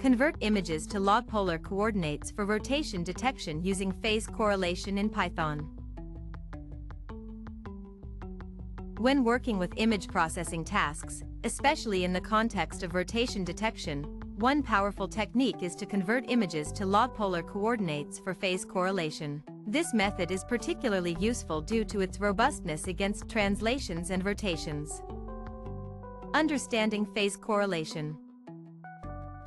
Convert images to log polar coordinates for rotation detection using phase correlation in Python. When working with image processing tasks, especially in the context of rotation detection, one powerful technique is to convert images to log polar coordinates for phase correlation. This method is particularly useful due to its robustness against translations and rotations. Understanding phase correlation.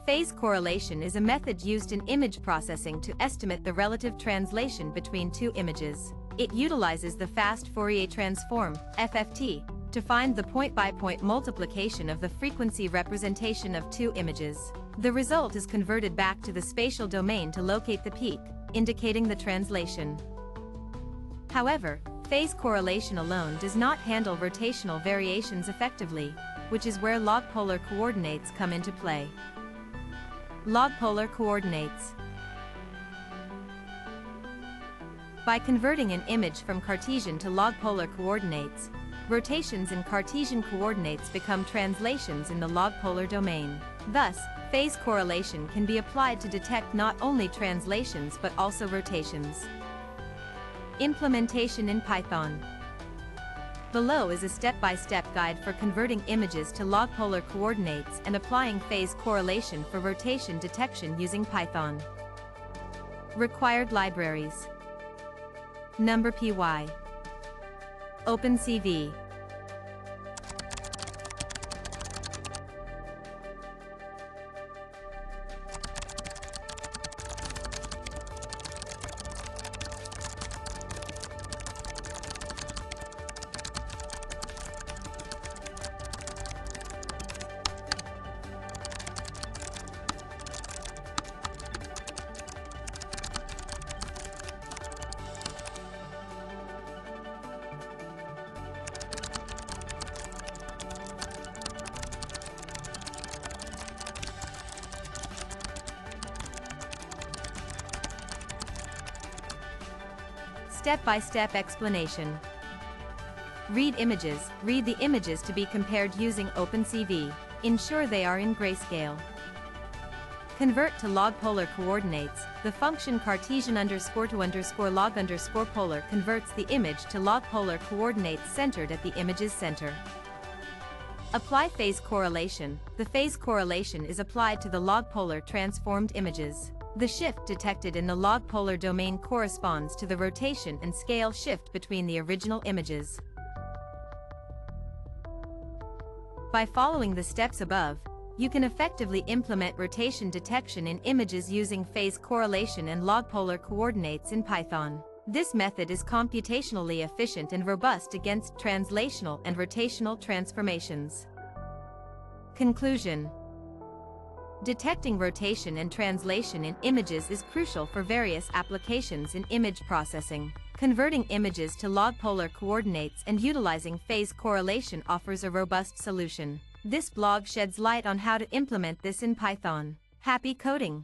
Phase correlation is a method used in image processing to estimate the relative translation between two images. It utilizes the Fast Fourier Transform, FFT, to find the point-by-point multiplication of the frequency representation of two images. The result is converted back to the spatial domain to locate the peak, indicating the translation. However, phase correlation alone does not handle rotational variations effectively, which is where log polar coordinates come into play. Log polar coordinates. By converting an image from Cartesian to log polar coordinates, rotations in Cartesian coordinates become translations in the log polar domain. Thus, phase correlation can be applied to detect not only translations but also rotations. Implementation in Python. Below is a step-by-step guide for converting images to log polar coordinates and applying phase correlation for rotation detection using Python. Required libraries. NumPy. OpenCV. Step-by-step explanation. Read images. Read the images to be compared using OpenCV. Ensure they are in grayscale. Convert to log polar coordinates. The function Cartesian _to log polar converts the image to log polar coordinates centered at the image's center. Apply phase correlation. The phase correlation is applied to the log polar transformed images. The shift detected in the log polar domain corresponds to the rotation and scale shift between the original images. By following the steps above, you can effectively implement rotation detection in images using phase correlation and log polar coordinates in Python. This method is computationally efficient and robust against translational and rotational transformations. Conclusion. Detecting rotation and translation in images is crucial for various applications in image processing. Converting images to log polar coordinates and utilizing phase correlation offers a robust solution. This blog sheds light on how to implement this in Python. Happy coding!